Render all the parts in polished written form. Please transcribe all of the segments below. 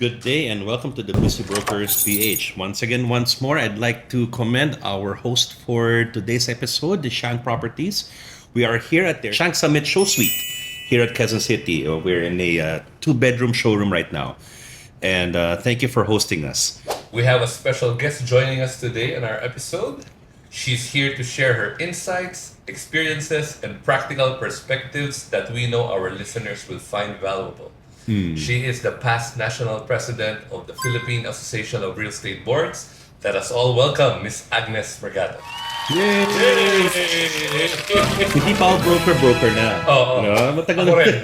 Good day and welcome to the Busy Brokers PH. Once more, I'd like to commend our host for today's episode, the Shank Properties. We are here at their Shank Summit Show Suite here at Quezon City. We're in a two-bedroom showroom right now. And thank you for hosting us. We have a special guest joining us today in our episode. She's here to share her insights, experiences, and practical perspectives that we know our listeners will find valuable. She is the past national president of the Philippine Association of Real Estate Boards. Let us all welcome Miss Agnes Mercado. Yay! Hindi pa ako broker na. Oo. No? Matagal Ako na. rin.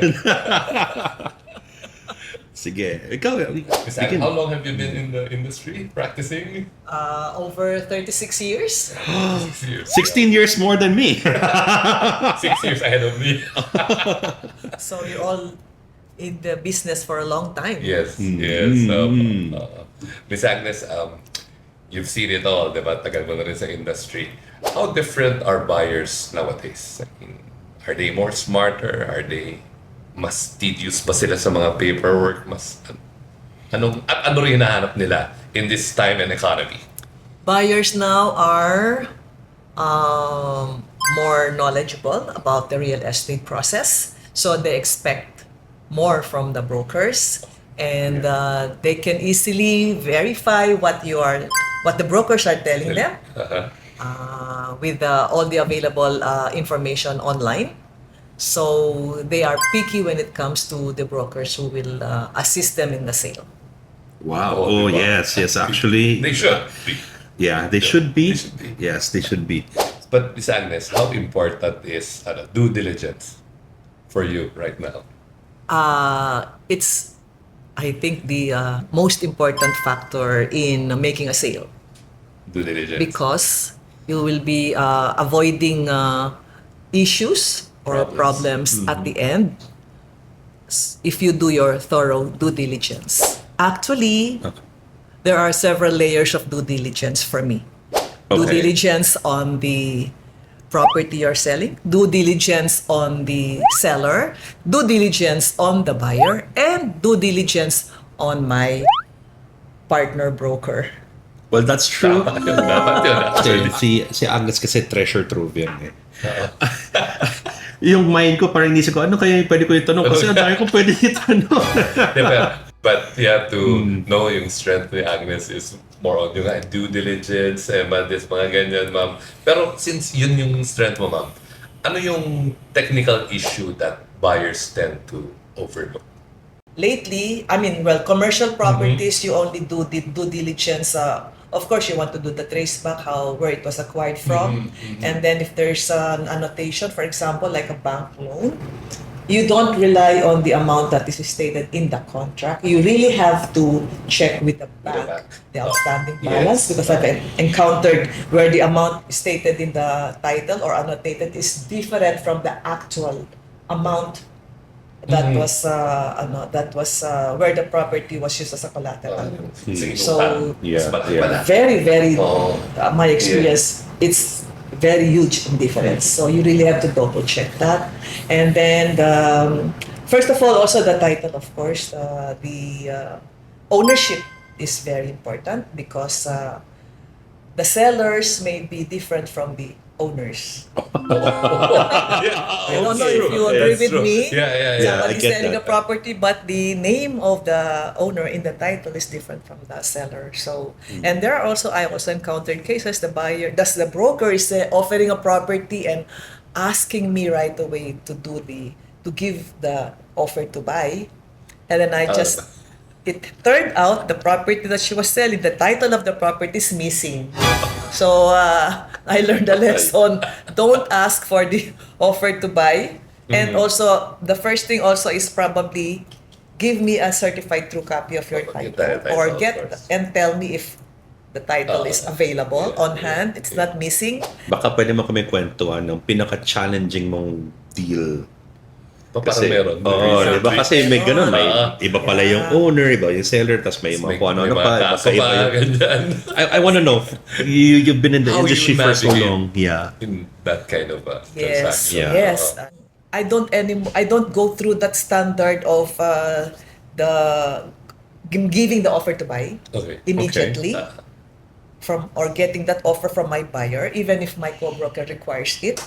Sige. Ikaw, Miss Agnes, how long have you been in the industry practicing? Over 36 years. 6 years. 16 years more than me. 6 years ahead of me. So you're all in the business for a long time. Yes, yes. Miss Agnes, you've seen it all, di ba? Tagal mo na rin sa industry. How different are buyers nowadays? I mean, are they more smarter? Are they mas tedious pa sila sa mga paperwork? Ano rin hinahanap nila in this time and economy? Buyers now are more knowledgeable about the real estate process, so they expect more from the brokers, and they can easily verify what the brokers are telling them with all the available information online. So they are picky when it comes to the brokers who will assist them in the sale. Wow. Oh, yes. Actually. They should be. Yeah, they should be. They should be. Yes, they should be. But Miss Agnes, how important is due diligence for you right now? It's, I think, the most important factor in making a sale, Due diligence. because you will be avoiding issues or problems at the end if you do your thorough due diligence. Actually, there are several layers of due diligence for me. Due Okay. diligence on the property you're selling, due diligence on the seller, due diligence on the buyer, and due diligence on my partner broker. Well, that's true. Dapat yun. Si Agnes kasi treasure trove yan eh. Yung mind ko parang inisip ko, ano kaya yung pwede ko itanong? Kasi ang dami ko pwede itanong. But you have to know yung strength ni Agnes is more on yung due diligence, mga ganyan, ma'am. Pero since yun yung strength mo, ma'am, ano yung technical issue that buyers tend to overlook? Lately, commercial properties, you only do the due diligence. Of course, you want to do the trace back, where it was acquired from. And then if there's an annotation, for example, like a bank loan, you don't rely on the amount that is stated in the contract. You really have to check with the bank the outstanding balance, because I've encountered where the amount stated in the title or annotated is different from the actual amount that was where the property was used as a collateral. So very, very my experience, it's very huge difference. So you really have to double check that. And then first of all, also the title, of course, the ownership is very important, because the sellers may be different from the owners. I don't know if you agree with me. Yeah. Somebody's I get selling that. a property, but the name of the owner in the title is different from the seller. So, and there are also, I also encountered cases, the broker is offering a property and asking me right away to give the offer to buy, and then it turned out the property that she was selling, the title of the property is missing. So I learned a lesson. Don't ask for the offer to buy. And also, the first thing also is probably give me a certified true copy of your title, or and tell me if the title is available on hand. It's not missing. Baka pwede mo kami kwentuhan ng pinaka-challenging mong deal. Parang meron. di ba? Kasi may ganun, may iba pala yung owner, iba yung seller, tas may mga kung ano pa, magkaiba yung... I wanna know, you've been in the industry for so long. Yeah. In that kind of Yes, transaction. yes. I don't go through that standard of the giving the offer to buy Okay. immediately Uh, from or getting that offer from my buyer, even if my co-broker requires it.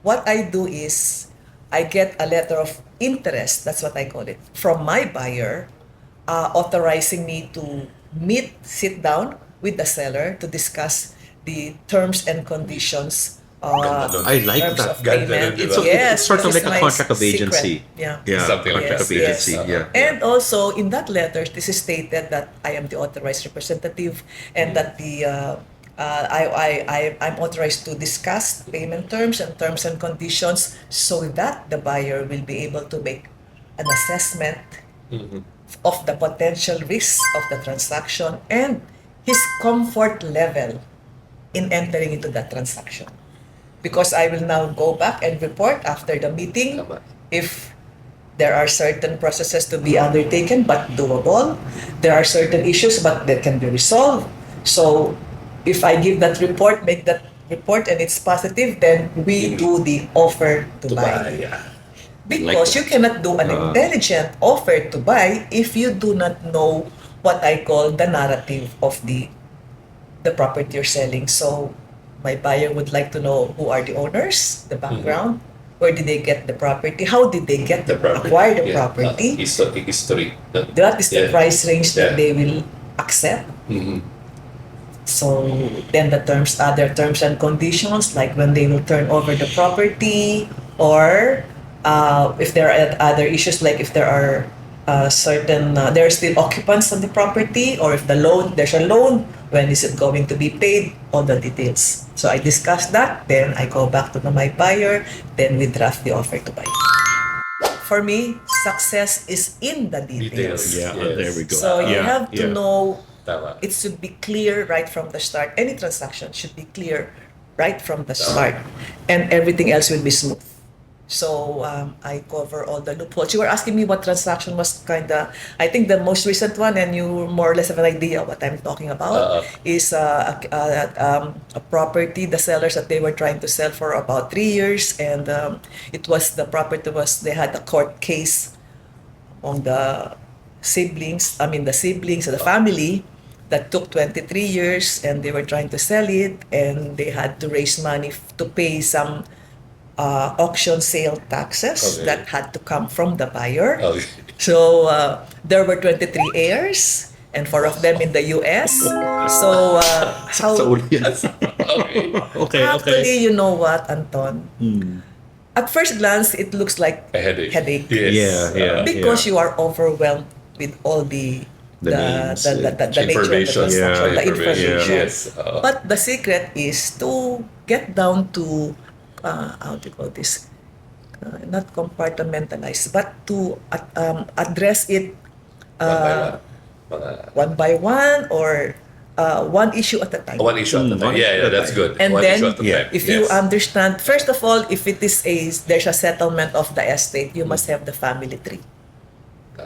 What I do is I get a letter of interest, that's what I call it, from my buyer, authorizing me to sit down with the seller to discuss the terms and conditions. Ganda dun. I like Terms that. of Ganda payment. dun, It's, diba? Yes, it's sort of this like is a my contract of secret. agency. Yeah. Yeah, Something like contract that. of agency. Yes. Yeah. And also in that letter, this is stated that I am the authorized representative and that I'm authorized to discuss payment terms and conditions so that the buyer will be able to make an assessment of the potential risks of the transaction and his comfort level in entering into that transaction. Because I will now go back and report after the meeting Tama. if there are certain processes to be undertaken but doable. There are certain issues but that can be resolved. So if I give that report, make that report and it's positive, then we do the offer to buy. Yeah. Because you cannot do an intelligent offer to buy if you do not know what I call the narrative of the property you're selling. So my buyer would like to know who are the owners, the background, where did they get the property, how did they get the acquire the property. History. That is the Yeah. price range that Yeah. they will accept. Mhm. So then the other terms and conditions, like when they will turn over the property, or if there are other issues, like if there are there are still occupants on the property, or if there's a loan, when is it going to be paid, all the details. So I discuss that, then I go back to my buyer, then we draft the offer to buy. For me, success is in the details. Yeah, Yes. there we go. So you Yeah, have to yeah. know. Tama. It should be clear right from the start. Any transaction should be clear right from the start, and everything else will be smooth. So I cover all the loopholes. You were asking me what transaction was I think the most recent one, and you more or less have an idea what I'm talking about, is a property, the sellers that they were trying to sell for about 3 years, and they had a court case among the siblings and the family that took 23 years, and they were trying to sell it, and they had to raise money to pay some auction sale taxes Okay. that had to come from the buyer. Okay. So there were 23 heirs, and 4 of them in the US. So So, yes. Okay. Okay, actually, you know what, Anton? At first glance, it looks like A headache. Headache. Yes. Yeah. Because you are overwhelmed with all The names, the nature of the Information. transaction, Yeah, the information. Yes. But the secret is to get down to how do you call this? Not compartmentalize, but to address it one by one, or one issue at a time. One issue at a time. One issue Yeah, at a that's time. good. And One then, issue at a time. if you Yes. understand, first of all, if there's a settlement of the estate, you must have the family tree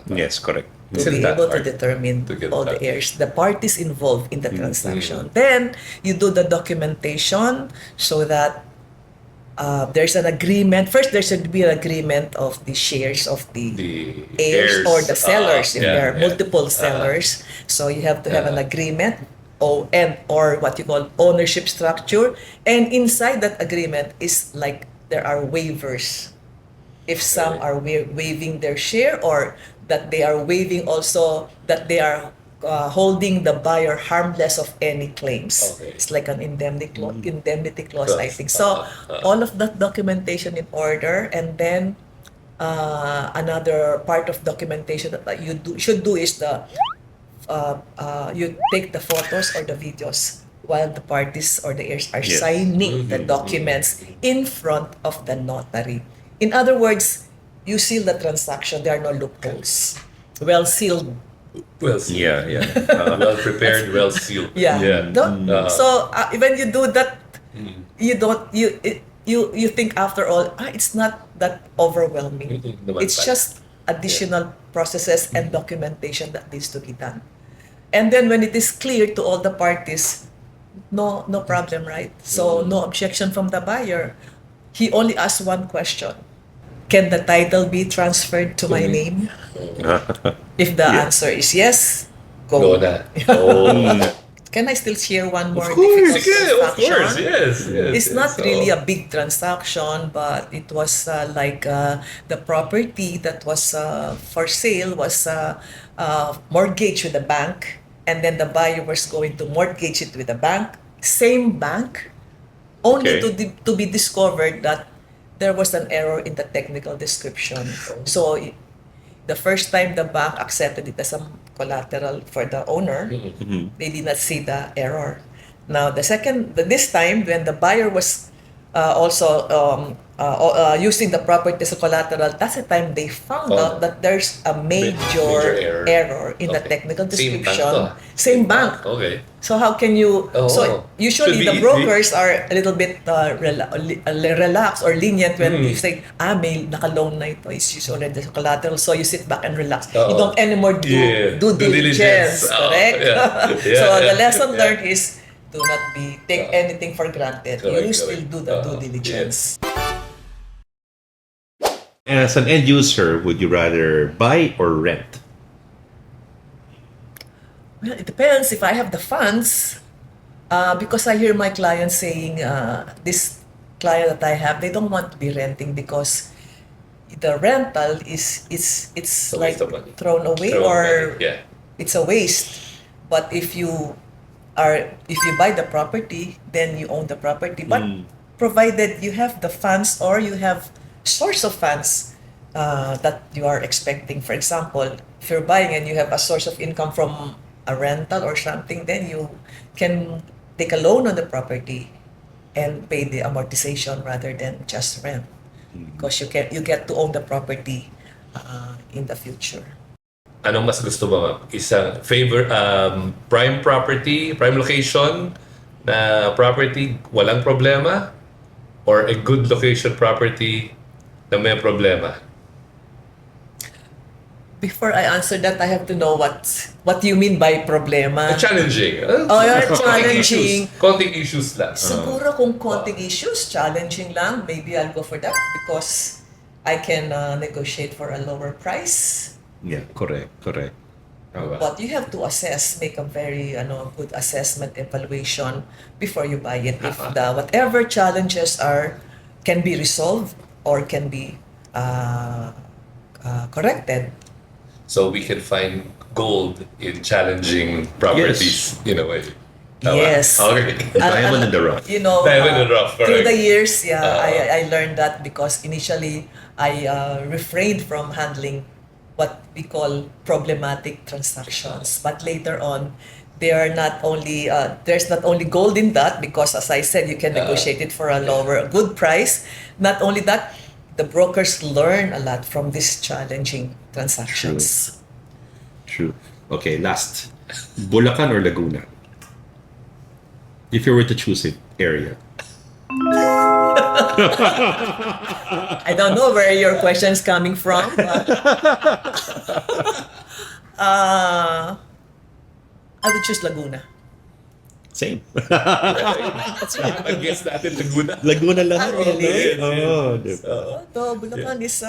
Yes, correct. to Isn't be that able to hard determine to get all the that? heirs, the parties involved in the transaction. Then you do the documentation so that there's an agreement. First, there should be an agreement of the shares of the heirs or the sellers, if there are multiple sellers. So you have to have an agreement, or what you call ownership structure. And inside that agreement is like there are waivers. If some are waiving their share, or that they are waiving also that they are holding the buyer harmless of any claims. Okay. It's like an indemnity clause, I think. So all of that documentation in order, and then another part of documentation that you should do is you take the photos or the videos while the parties or the heirs are Yes. signing the documents in front of the notary. In other words, you seal the transaction. There are no loopholes. Well sealed. Well sealed. Yeah. Well prepared, well sealed. Yeah. So when you do that, you think after all, it's not that overwhelming. Naman It's pala. just additional processes and documentation that needs to be done. And then when it is clear to all the parties, no problem, right? So no objection from the buyer. He only asks one question: can the title be transferred to my name? If the answer is yes, Go na. Oh. Can I still share one more course. difficult Sige, of transaction? course. Yes. It's not So, really a big transaction, but it was the property that was for sale was mortgaged with the bank, and then the buyer was going to mortgage it with the bank, same bank, only Okay. to be discovered that there was an error in the technical description. So the first time the bank accepted it as a collateral for the owner, they did not see the error. Now this time when the buyer was also using the property as a collateral, that's the time they found out that there's a major Major error. error in the Okay. technical Same bank description. to, ah. Same bank. Okay. So how can you? Oh, So usually should the be brokers are a little bit relaxed or lenient when you say, may naka-loan na ito, is used already as collateral. So you sit back and relax. You Oo. don't anymore do Yeah. due Due diligence. diligence, correct? Yeah. So Yeah. the lesson Yeah. learned is do not take anything for granted. You Correct, still correct. do the due diligence. And as an end user, would you rather buy or rent? Well, it depends if I have the funds. Because I hear my clients saying, this client that I have, they don't want to be renting because the rental is it's a like waste of money. thrown away Thrown or money, yeah. it's a waste. But if you buy the property, then you own the property. But provided you have the funds or you have source of funds that you are expecting. For example, if you're buying and you have a source of income from a rental or something, then you can take a loan on the property and pay the amortization rather than just rent, because you get to own the property in the future. Anong mas gusto mo, ma'am? Isang prime property, prime location na property walang problema, or a good location property na may problema? Before I answer that, I have to know what you mean by problema. Challenging. Oh, yeah, Konting challenging. issues. Konting issues lang. Siguro kung konting issues, challenging lang, maybe I'll go for that because I can negotiate for a lower price. Yeah, correct. Diba? But you have to make a very good assessment evaluation before you buy it. If whatever challenges can be resolved or can be corrected. So we can find gold in challenging properties in a way. Tama? Yes. Okay. Diamond in the rough. Diamond in the rough, through correct. the years, I learned that because initially I refrained from handling what we call problematic transactions. But later on, there's not only gold in that, because as I said, you can negotiate it for a good price. Not only that, the brokers learn a lot from these challenging transactions. True. Okay, last. Bulacan or Laguna? If you were to choose it, area. I don't know where your question is coming from. But, I would choose Laguna. Same. Mag-guess natin Laguna. Laguna lahat. Really? Oh, diba? Although Bulacan is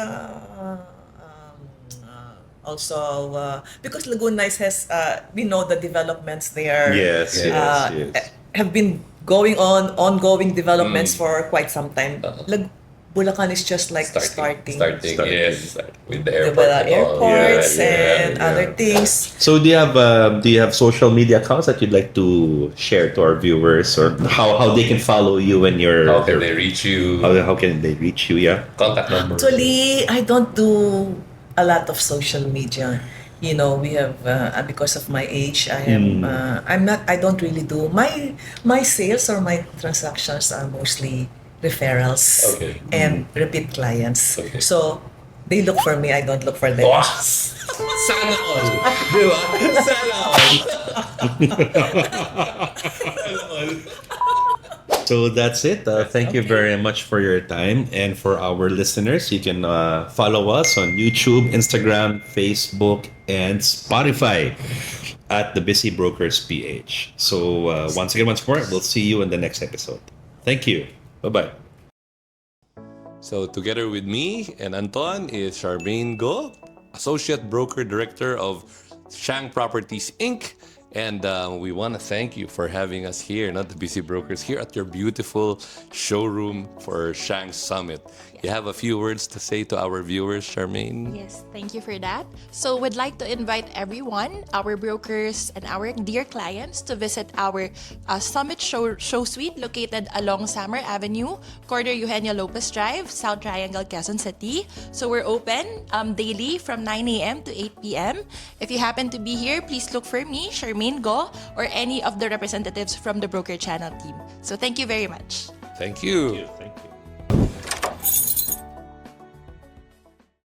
also because Laguna has we know the developments there. Yes. Have been ongoing developments for quite some time. Bulacan is just like starting. Yes. With the The airport. and all. airports Yeah, and yeah. other things. So do you have social media accounts that you'd like to share to our viewers, or how they can follow you and your How can they reach you? how can they reach you? Yeah. Contact number. Actually, I don't do a lot of social media. We have because of my age, I don't really do my sales or my transactions are mostly referrals and repeat clients. Okay. So they look for me, I don't look for them. Wow! Sana all! Di ba? Sana all! Sana all! So that's it. Thank you very much for your time. And for our listeners, you can follow us on YouTube, Instagram, Facebook, and Spotify at The Busy Brokers PH. So once more, we'll see you in the next episode. Thank you. Bye-bye. So together with me and Anton is Charmaine Go, Associate Broker Director of Shang Properties Inc. And we want to thank you for having us here, not the Busy Brokers, here at your beautiful showroom for Shang Summit. You have a few words to say to our viewers, Charmaine? Yes, thank you for that. So we'd like to invite everyone, our brokers and our dear clients, to visit our Summit Show Suite located along Summer Avenue, corner Eugenio Lopez Drive, South Triangle, Quezon City. So we're open daily from 9 a.m. to 8 p.m. If you happen to be here, please look for me, Charmaine Go, or any of the representatives from the Broker Channel team. So thank you very much. Thank you.